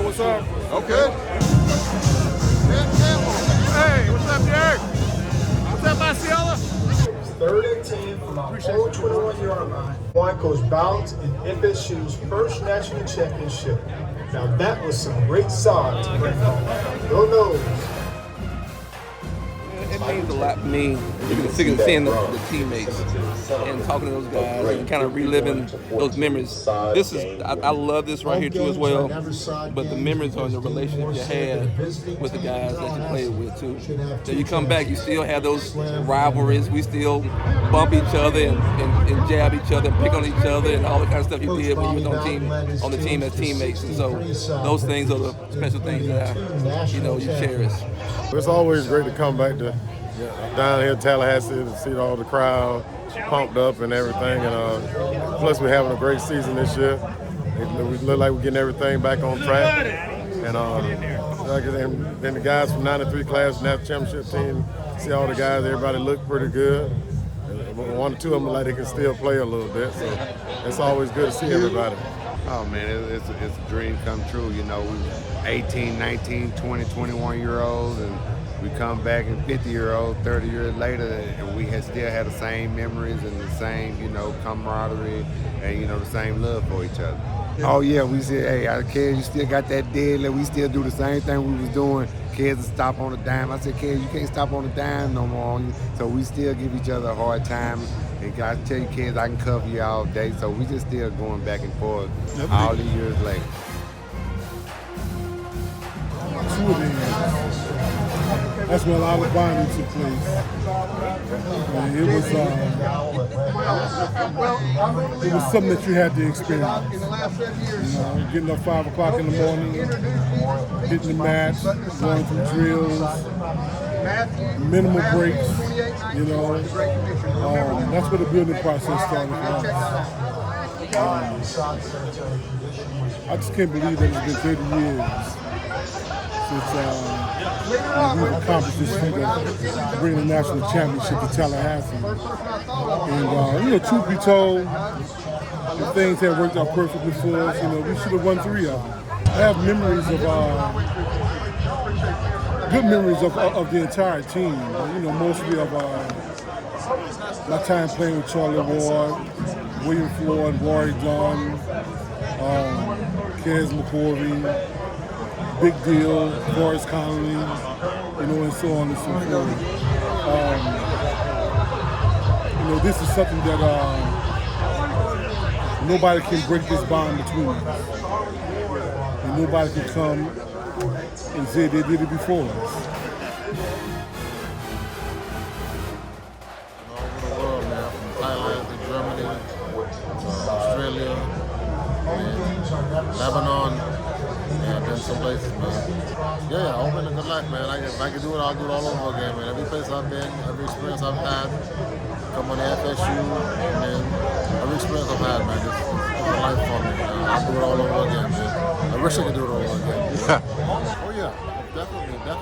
What's up? Okay. Hey, what's up, Derek? What's up, Osceola? 3rd and 10 from our own 21-yard line. Broncos bounce in FSU's first national championship. Now that was some great sod to bring home. Go Noles. It means a lot to me, seeing the teammates and talking to those guys and kind of reliving those memories. I love this right here too as well, but the memories are the relationship you had with the guys that you played with too. So you come back, you still have those rivalries. We still bump each other and jab each other and pick on each other and all the kind of stuff you did when you was on the team as teammates. And so those things are the special things that you cherish. It's always great to come back to down here in Tallahassee to see all the crowd pumped up and everything. And plus we're having a great season this year. We look like we're getting everything back on track. And then the guys from 93 class, national championship team, see all the guys, everybody look pretty good. And one or two of them like they can still play a little bit. So it's always good to see everybody. Oh man, it's a dream come true. You know, we 18, 19, 20, 21-year-olds, and we come back and 50-year-olds 30 years later, and we still have the same memories and the same, camaraderie and, the same love for each other. Oh yeah, we said, hey, our kids, you still got that deadlift. We still do the same thing we was doing. Kids will stop on a dime. I said, kids, you can't stop on a dime no more. So we still give each other a hard time. And I tell you, kids, I can cover you all day. So we just still going back and forth all these years later. That's where a lot of bonding took place. And it was something that you had to experience. Getting up 5 o'clock in the morning, hitting the mats, going through drills, minimal breaks. That's where the building process started for us. I just can't believe that it's been 30 years since we've accomplished this feat of bringing the national championship to Tallahassee. And truth be told, if things had worked out perfectly for us, we should have won 3 of them. I have memories of good memories of the entire team. Mostly of my time playing with Charlie Ward, William Floyd, Rory Dunn, Kez McCorvey, Big Deal, Forrest Connolly, and so on and so forth. This is something that nobody can break this bond between us. And nobody can come and say they did it before us. All over the world, man, from Thailand to Germany, Australia, and Lebanon. Yeah, I've been some places, man. Yeah, I've been a good life, man. If I could do it, I'll do it all over again, man. Every place I've been, every experience I've had, come on the FSU, and every experience I've had, man, it's a life for me. I'll do it all over again, man. I wish I could do it all over again. Oh yeah, definitely, man.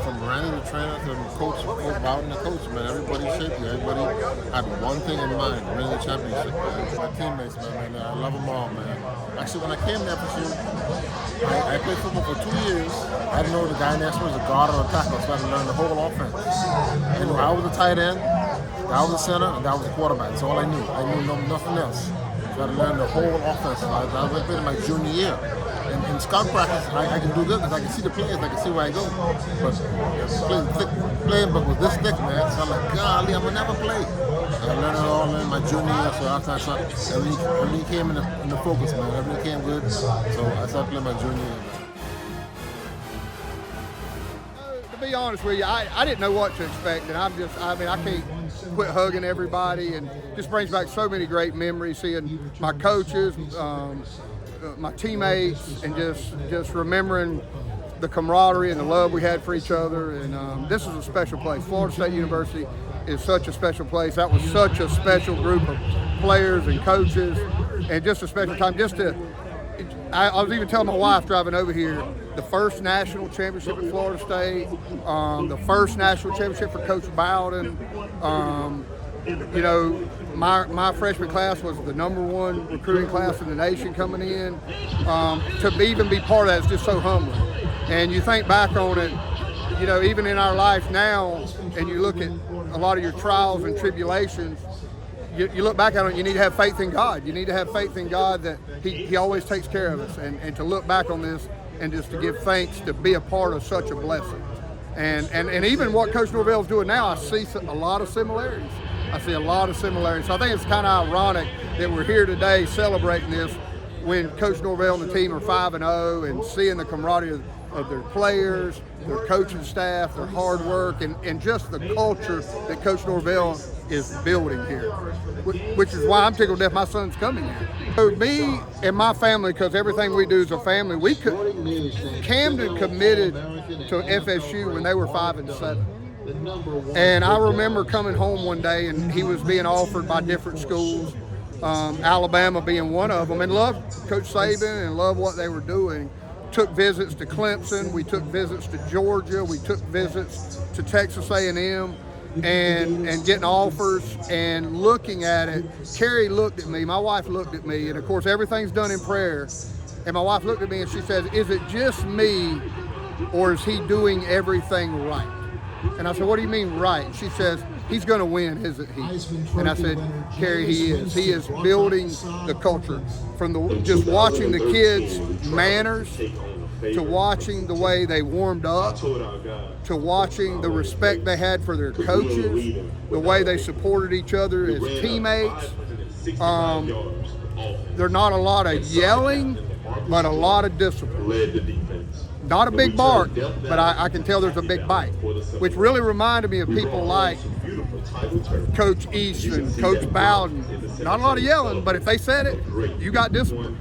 From Randy the trainer to Coach Bowden the coach, man. Everybody shaped you. Everybody had one thing in mind, winning the championship, man. My teammates, man, I love them all, man. Actually, when I came to FSU, I played football for 2 years. I didn't know the guy next was a guard or a tackle, so I had to learn the whole offense. I knew I was a tight end, I was a center, and I was a quarterback. That's all I knew. I knew nothing else. So I had to learn the whole offense. I was in my junior year. In scout practice, I can do good because I can see the players, I can see where I go. But playing but with this thick, man, so I'm like, golly, I'm gonna never play. I learned it all in my junior year, so after I started, everything came in the focus, man. Everything came good, so I started playing my junior year. To be honest with you, I didn't know what to expect, and I can't quit hugging everybody, and just brings back so many great memories, seeing my coaches, my teammates, and just remembering the camaraderie and the love we had for each other. And this is a special place. Florida State University is such a special place. That was such a special group of players and coaches, and just a special time. I was even telling my wife driving over here, the first national championship at Florida State, the first national championship for Coach Bowden, my freshman class was the #1 recruiting class in the nation coming in. To even be part of that is just so humbling. And you think back on it, you know, even in our life now, and you look at a lot of your trials and tribulations, you look back at it, you need to have faith in God. You need to have faith in God that He always takes care of us. And to look back on this and just to give thanks to be a part of such a blessing. And even what Coach Norvell's doing now, I see a lot of similarities. I see a lot of similarities. So I think it's kind of ironic that we're here today celebrating this when Coach Norvell and the team are 5-0 and seeing the camaraderie of their players, their coaching staff, their hard work, and just the culture that Coach Norvell is building here, which is why I'm tickled death my son's coming here. So me and my family, because everything we do is a family, Camden committed to FSU when they were 5-7. And I remember coming home one day and he was being offered by different schools, Alabama being one of them, and loved Coach Saban and loved what they were doing. Took visits to Clemson, we took visits to Georgia, we took visits to Texas A&M, and getting offers and looking at it. Carrie looked at me, my wife looked at me, and of course everything's done in prayer. And my wife looked at me and she says, "Is it just me, or is he doing everything right?" And I said, "What do you mean right?" And she says, "He's going to win, isn't he?" And I said, "Carrie, he is. He is building the culture from just watching the kids' manners, to watching the way they warmed up, to watching the respect they had for their coaches, the way they supported each other as teammates. There's not a lot of yelling, but a lot of discipline. Not a big bark, but I can tell there's a big bite," which really reminded me of people like Coach East and Coach Bowden. Not a lot of yelling, but if they said it, you got discipline.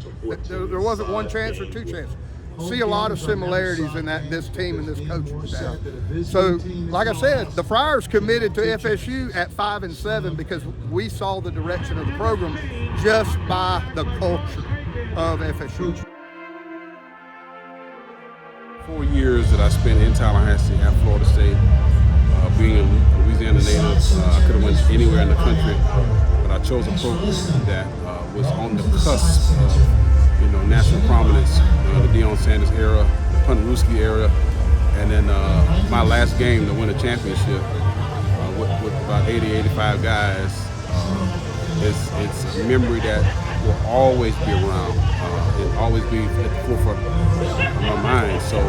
There wasn't one chance or two chances. See a lot of similarities in this team and this coaching staff. So, like I said, the Friars committed to FSU at 5-7 because we saw the direction of the program just by the culture of FSU. 4 years that I spent in Tallahassee at Florida State, being a Louisiana native, I could have went anywhere in the country, but I chose a program that was on the cusp of, national prominence, the Deion Sanders era, the Puntaruski era, and then my last game to win a championship with about 80, 85 guys. It's a memory that will always be around, and always be at the forefront of my mind. So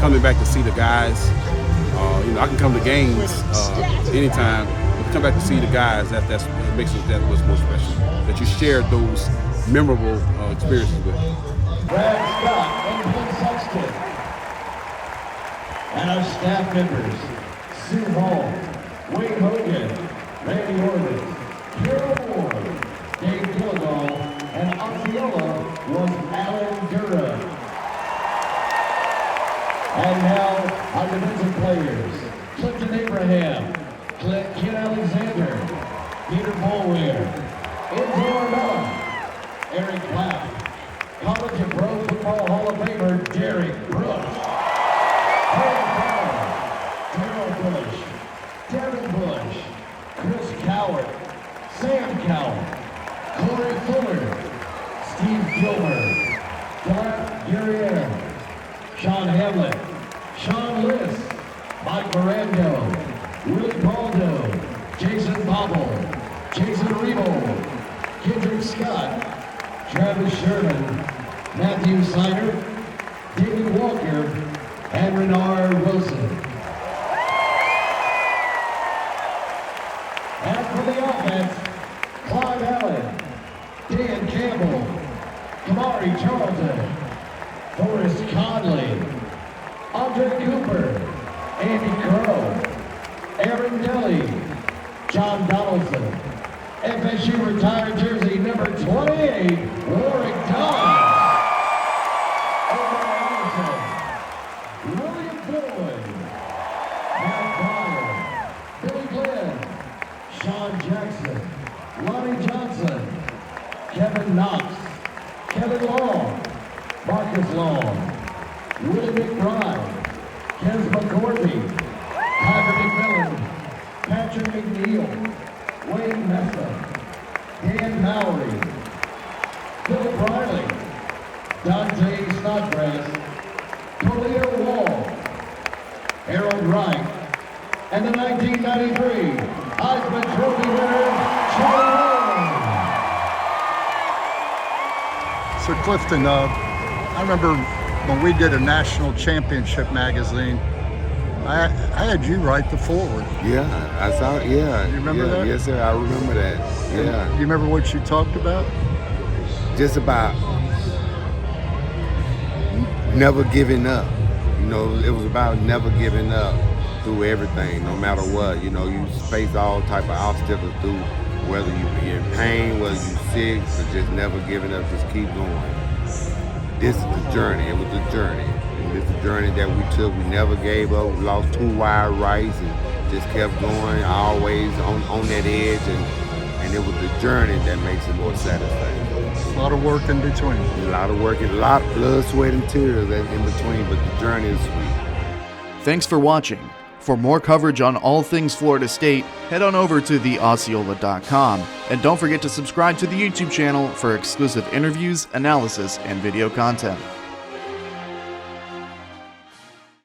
coming back to see the guys, I can come to games anytime, but to come back to see the guys, that makes it that much more special. That you shared those memorable experiences with. Brad Scott, Anthony Sexton, and our staff members, Sue Hall, Wayne Hogan, Randy Orban, Carol Ward, Dave Gilligal, and Osceola was Alan Dura. And now our defensive players, Clifton Abraham, Ken Alexander, Peter Boulware, Enzo Armella, Eric Clapp, College and Pro Football Hall of Famer Derek Brooks, Craig Brown, Darrell Bush, Devin Bush, Chris Coward, Sam Coward, Corey Fuller, Steve Gilmer, Gallant Guerriere, Sean Hamlet, Sean Liss, Mike Mirando, Willie Baldo, Jason Bobble, Jason Rebo, Kendrick Scott, Travis Sherman, Matthew Snyder, David Walker, and Renard Wilson. And for the offense, Clive Allen, Dan Campbell, Kamari Charlton, Forrest Conley, Andre Cooper, Andy Crow, Aaron Deli, John Donaldson, FSU retired jersey number 28, Warwick Dunn, Omar Anderson, William Boyd, Matt Pryor, Billy Glenn, Sean Jackson, Lonnie Johnson, Kevin Knox, Kevin Long, Marcus Long, Willie McBride, Kens McCorvey, Tyler McMillan, Patrick McNeil, Wayne Messa, and the 1993 Heisman Trophy winner, Charlie. So Clifton, I remember when we did a national championship magazine, I had you write the foreword. Yeah, I saw it. Yeah. You remember that? Yes, sir. I remember that. Yeah. You remember what you talked about? Just about never giving up. You know, it was about never giving up through everything, no matter what. You know, you face all type of obstacles through, whether you be in pain, whether you sick, but just never giving up, just keep going. This is the journey. It was the journey. And it's the journey that we took. We never gave up. We lost 2 wide rights and just kept going, always on that edge. And it was the journey that makes it more satisfying. A lot of work in between. A lot of work, a lot of blood, sweat, and tears in between, but the journey is sweet. Thanks for watching. For more coverage on all things Florida State, head on over to theosceola.com. And don't forget to subscribe to the YouTube channel for exclusive interviews, analysis, and video content.